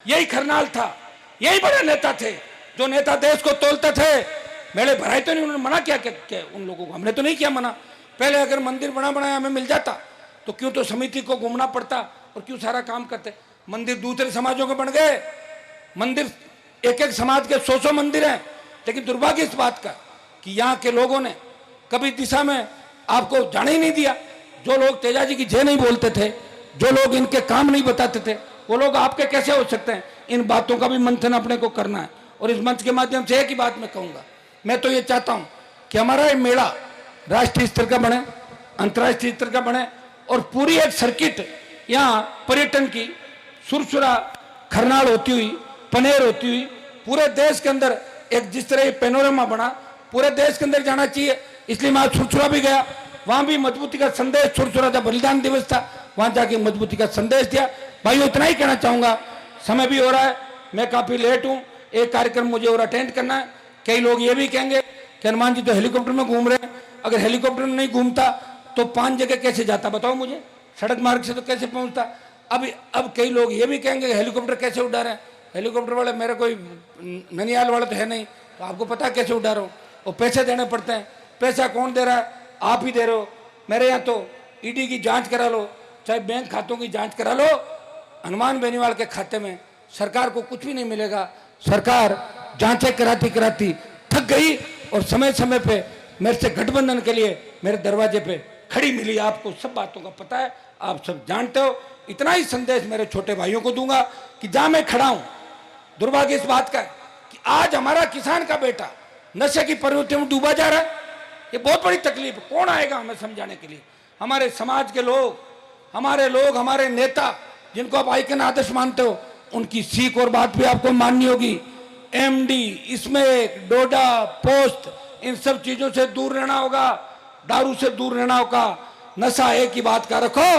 यही खरनाल था, यही बड़े नेता थे, जो नेता देश को तोलते थे। मेले भराई तो नहीं, उन्होंने मना किया क्या उन लोगों को? हमने तो नहीं किया मना। पहले अगर मंदिर बना बनाया हमें मिल जाता तो क्यों तो समिति को घूमना पड़ता और क्यों सारा काम करते। मंदिर दूसरे समाजों के बन गए, मंदिर एक एक समाज के 100 मंदिर हैं। लेकिन दुर्भाग्य इस बात का कि यहाँ के लोगों ने कभी दिशा में आपको जाने ही नहीं दिया। जो लोग तेजाजी की जय नहीं बोलते थे, जो लोग इनके काम नहीं बताते थे, वो लोग आपके कैसे हो सकते हैं? इन बातों का भी मंथन अपने को करना है। और इस मंच के माध्यम से एक ही बात मैं कहूंगा, मैं तो ये चाहता हूं कि हमारा ये मेला राष्ट्रीय स्तर का बने, अंतर्राष्ट्रीय स्तर का बने और पूरी एक सर्किट यहाँ पर्यटन की सुरसुरा खरनाल होती हुई, पनेर होती हुई पूरे देश के अंदर एक जिस तरह ये पैनोरमा बना पूरे देश के अंदर जाना चाहिए। इसलिए मैं आज सुरसुरा भी गया, वहां भी मजबूती का संदेश, सुरसुरा का बलिदान दिवस था, वहां जाके मजबूती का संदेश दिया। भाई इतना ही कहना चाहूंगा, समय भी हो रहा है, मैं काफी लेट हूं, एक कार्यक्रम मुझे और अटेंड करना है। कई लोग ये भी कहेंगे कि हनुमान जी तो हेलीकॉप्टर में घूम रहे हैं, अगर हेलीकॉप्टर में नहीं घूमता तो 5 जगह कैसे जाता बताओ मुझे? सड़क मार्ग से तो कैसे पहुंचता? अब कई लोग ये भी कहेंगे हेलीकॉप्टर कैसे उड़ा रहे हैं? हेलीकॉप्टर वाले मेरे कोई ननियाल वाला तो है नहीं, तो आपको पता कैसे उड़ा रहा हूँ? वो पैसे देने पड़ते हैं। पैसा कौन दे रहा है? आप ही दे रहे हो। मेरे यहाँ तो ईडी की जांच करा लो, चाहे बैंक खातों की जांच करा लो, हनुमान बेनीवाल के खाते में सरकार को कुछ भी नहीं मिलेगा। सरकार जांचें कराती कराती थक गई और समय समय पे मेरे से गठबंधन के लिए मेरे दरवाजे पे खड़ी मिली। आपको सब बातों का पता है, आप सब जानते हो। इतना ही संदेश मेरे छोटे भाइयों को दूंगा कि जहां मैं खड़ा हूं, दुर्भाग्य इस बात का है कि आज हमारा किसान का बेटा नशे की प्रवृत्ति में डूबा जा रहा है। ये बहुत बड़ी तकलीफ है। कौन आएगा हमें समझाने के लिए? हमारे समाज के लोग, हमारे नेता जिनको आप आइकन आदर्श मानते हो, उनकी सीख और बात भी आपको माननी होगी। एमडी, इसमें डोडा, पोस्ट, इन सब चीजों से दूर रहना होगा, दारू से दूर रहना होगा। नशा एक ही बात का रखो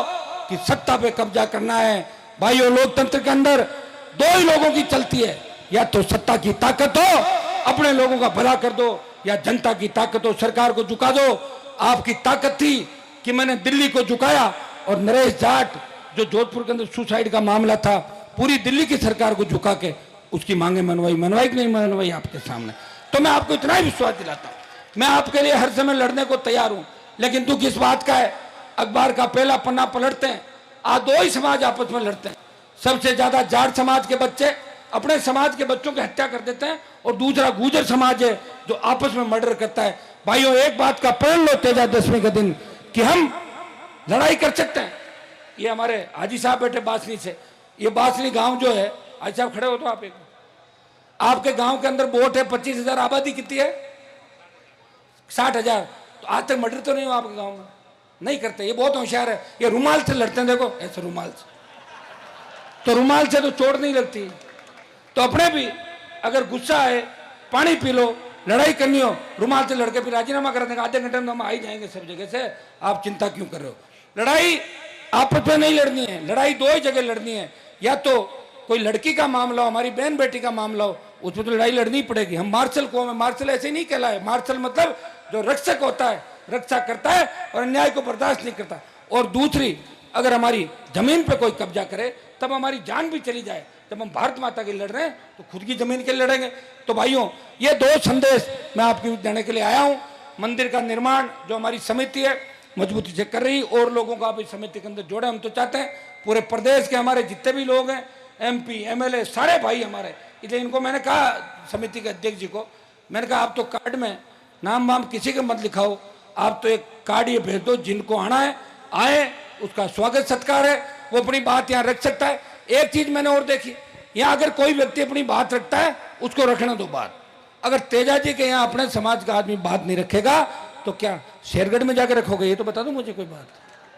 कि सत्ता पे कब्जा करना है। भाइयों, लोकतंत्र के अंदर 2 ही लोगों की चलती है, या तो सत्ता की ताकत हो, अपने लोगों का भला कर दो, या जनता की ताकत हो, सरकार को झुका दो। आपकी ताकत थी कि मैंने दिल्ली को झुकाया और नरेश जाट जो जोधपुर के अंदर सुसाइड का मामला था, पूरी दिल्ली की सरकार को झुका के उसकी मांगे मनवाई कि नहीं मनवाई आपके सामने। तो मैं आपको इतना ही विश्वास दिलाता हूं, मैं आपके लिए हर समय लड़ने को तैयार हूं। लेकिन दुख इस बात का है, अखबार का पहला पन्ना पलटते हैं, आज 2 ही समाज आपस में लड़ते हैं। सबसे ज्यादा जाट समाज के बच्चे अपने समाज के बच्चों की हत्या कर देते हैं, और दूसरा गुर्जर समाज है जो आपस में मर्डर करता है। भाइयों, एक बात का प्रण लो तेजादशमी के दिन कि हम लड़ाई कर सकते हैं। ये हमारे हाजी साहब बैठे बासनी से, ये बासनी गांव जो है, हाजी साहब खड़े हो तो आप एक, आपके गांव के अंदर वोट है 25,000, आबादी कितनी है? 60,000। तो आज तक मर्डर तो नहीं हुआ आपके गांव में? नहीं करते। ये बहुत होशियार है, ये रुमाल से लड़ते हैं, देखो ऐसे रुमाल से, तो रुमाल से तो चोट नहीं लगती। तो अपने भी अगर गुस्सा है, पानी पी लो, लड़ाई करनी हो, रुमाल से लड़के फिर राजीनामा कर देंगे, आधे घंटे में हम आ ही जाएंगे सब जगह से। आप चिंता क्यों कर रहे हो? लड़ाई आपस में नहीं लड़नी है, लड़ाई 2 ही जगह लड़नी है। या तो कोई लड़की का मामला हो, हमारी बहन बेटी का मामला हो, उसमें तो लड़ाई लड़नी पड़ेगी। हम मार्शल को, हमें मार्शल ऐसे नहीं कहलाए। मार्शल मतलब जो रक्षक होता है, रक्षा करता है और अन्याय को बर्दाश्त नहीं करता। और दूसरी, अगर हमारी जमीन पे कोई कब्जा करे तब हमारी जान भी चली जाए। जब हम भारत माता के लिए लड़ रहे हैं तो खुद की जमीन के लिए लड़ेंगे। तो भाइयों, ये 2 संदेश मैं आपको देने के लिए आया हूं। मंदिर का निर्माण जो हमारी समिति है मजबूती से कर रही, और लोगों को आप इस समिति के अंदर जोड़े। हम तो चाहते हैं पूरे प्रदेश के हमारे जितने भी लोग हैं, MP, MLA, सारे भाई हमारे। इसलिए इनको मैंने कहा, समिति के अध्यक्ष जी को मैंने कहा, आप तो कार्ड में नाम वाम किसी के मत लिखाओ, आप तो एक कार्ड ये भेज दो, जिनको आना है आए, उसका स्वागत सत्कार है, वो अपनी बात यहाँ रख सकता है। एक चीज मैंने और देखी, यहाँ अगर कोई व्यक्ति अपनी बात रखता है उसको रखने दो बात। अगर तेजाजी के यहाँ अपने समाज का आदमी बात नहीं रखेगा तो क्या शेरगढ़ में जाकर रखोगे? ये तो बता दो मुझे कोई बात।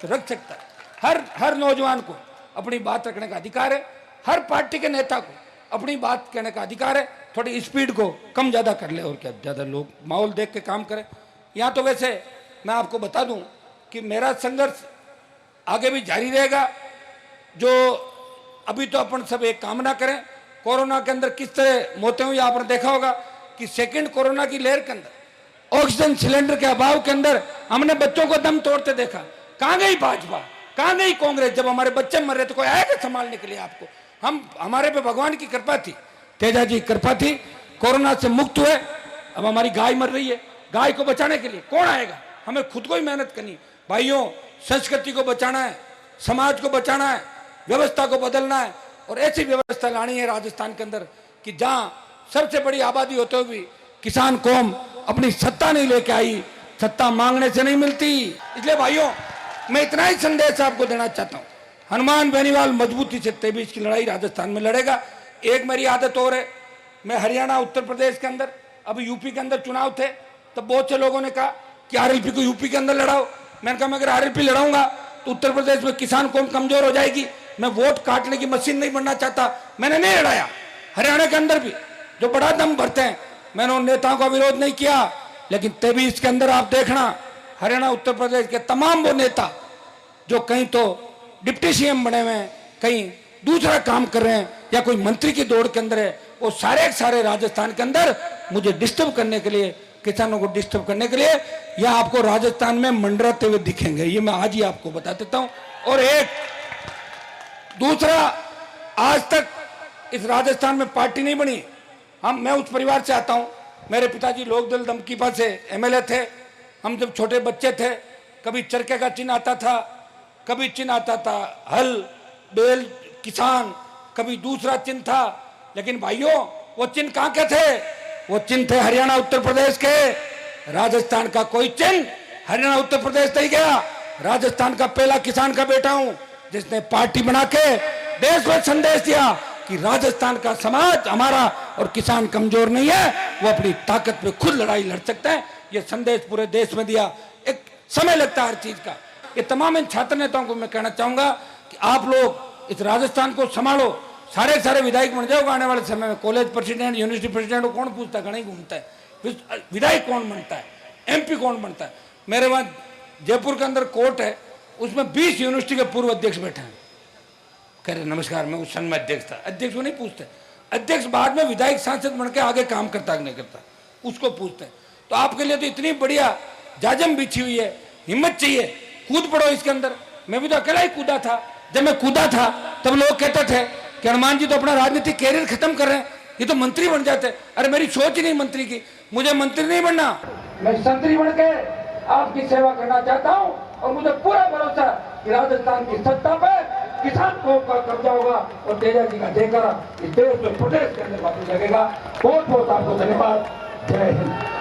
तो रख सकता है। हर नौजवान को अपनी बात रखने का अधिकार है, हर पार्टी के नेता को अपनी बात कहने का अधिकार है। थोड़ी स्पीड को कम ज्यादा कर ले, और क्या ज्यादा लोग माहौल देख के काम करें। यहाँ तो वैसे मैं आपको बता दूं कि मेरा संघर्ष आगे भी जारी रहेगा। जो अभी तो अपन सब एक कामना करें, कोरोना के अंदर किस तरह मौतें हुई आपने देखा होगा कि सेकंड कोरोना की लहर के अंदर ऑक्सीजन सिलेंडर के अभाव के अंदर हमने बच्चों को दम तोड़ते देखा। कहां गई भाजपा, कहां गई कांग्रेस? जब हमारे बच्चे मर रहे थे कोई आया क्या संभालने के लिए आपको? हम हमारे पे भगवान की कृपा थी, तेजा जी की कृपा थी, कोरोना से मुक्त हुए। अब हमारी गाय मर रही है, गाय को बचाने के लिए कौन आएगा? हमें खुद को ही मेहनत करनी। भाइयों, संस्कृति को बचाना है, समाज को बचाना है, व्यवस्था को बदलना है और ऐसी व्यवस्था लानी है राजस्थान के अंदर कि जहां सबसे बड़ी आबादी होते हुए भी किसान कौम अपनी सत्ता नहीं लेके आई। सत्ता मांगने से नहीं मिलती। इसलिए भाइयों, मैं इतना ही संदेश आपको देना चाहता हूं। हनुमान बेनीवाल मजबूती से 23 की लड़ाई राजस्थान में लड़ेगा। एक मेरी आदत और है, मैं हरियाणा, उत्तर प्रदेश के अंदर, अभी यूपी के अंदर चुनाव थे, तब बहुत से लोगों ने कहा कि आरएलपी को यूपी के अंदर लड़ाओ। मैंने कहा मैं अगर आरएलपी लड़ाऊंगा तो उत्तर प्रदेश में किसान कौम कमजोर हो जाएगी, मैं वोट काटने की मशीन नहीं बनना चाहता। मैंने नहीं लड़ाया। हरियाणा के अंदर भी जो बड़ा दम भरते हैं, मैंने उन नेताओं का विरोध नहीं किया, लेकिन 23 के अंदर आप देखना, हरियाणा उत्तर प्रदेश के तमाम वो नेता जो कहीं तो डिप्टी सीएम बने हुए हैं, कहीं दूसरा काम कर रहे हैं या कोई मंत्री की दौड़ के अंदर है, वो सारे के सारे राजस्थान के अंदर मुझे डिस्टर्ब करने के लिए, किसानों को डिस्टर्ब करने के लिए, या आपको राजस्थान में मंडराते हुए दिखेंगे। ये मैं आज ही आपको बता देता हूं। और एक दूसरा, आज तक इस राजस्थान में पार्टी नहीं बनी। मैं उस परिवार से आता हूं, मेरे पिताजी लोकदल दमकीपा से एमएलए थे। हम जब छोटे बच्चे थे, कभी चरखे का चिन्ह आता था, कभी चिन्ह आता था हल, बैल, किसान, कभी दूसरा चिन्ह था। लेकिन भाइयों, वो चिन्ह कहां के थे? वो चिन्ह थे हरियाणा उत्तर प्रदेश के। राजस्थान का कोई चिन्ह हरियाणा उत्तर प्रदेश नहीं गया। राजस्थान का पहला किसान का बेटा हूं जिसने पार्टी बना के देश में संदेश दिया कि राजस्थान का समाज हमारा और किसान कमजोर नहीं है, वो अपनी ताकत पे खुद लड़ाई लड़ सकते हैं। ये संदेश पूरे देश में दिया। एक समय लगता है हर चीज का। ये तमाम इन छात्र नेताओं को मैं कहना चाहूंगा कि आप लोग इस राजस्थान को संभालो। सारे विधायक बन जाओगे आने वाले समय में। कॉलेज प्रेसिडेंट, यूनिवर्सिटी प्रेसिडेंट को कौन पूछता है? घड़ी घूमता है। विधायक कौन बनता है? एमपी कौन बनता है? मेरे वहां जयपुर के अंदर कोर्ट है, उसमें 20 यूनिवर्सिटी के पूर्व अध्यक्ष बैठे हैं। कह रहे नमस्कार, मैं उस सन में अध्यक्ष था। अध्यक्ष को नहीं पूछते, अध्यक्ष बाद में विधायक सांसद बन के आगे काम करता नहीं करता, उसको पूछते हैं। तो आपके लिए तो इतनी बढ़िया जाजम बिछी हुई है, हिम्मत चाहिए, कूद पड़ो इसके अंदर। मैं भी तो अकेला ही कूदा था। जब मैं कूदा था तब लोग कहते थे कि हनुमान जी तो अपना राजनीतिक कैरियर खत्म कर रहे हैं, ये तो मंत्री बन जाते। अरे मेरी सोच ही नहीं मंत्री की, मुझे मंत्री नहीं बनना, मैं संतरी बन के आपकी सेवा करना चाहता हूं। और मुझे पूरा भरोसा कि राजस्थान की सत्ता पे किसान कौम का कब्जा होगा और तेजा जी का देकर इस देश में प्रदेश के अंदर वापस लगेगा। बहुत बहुत आपको धन्यवाद। जय हिंद।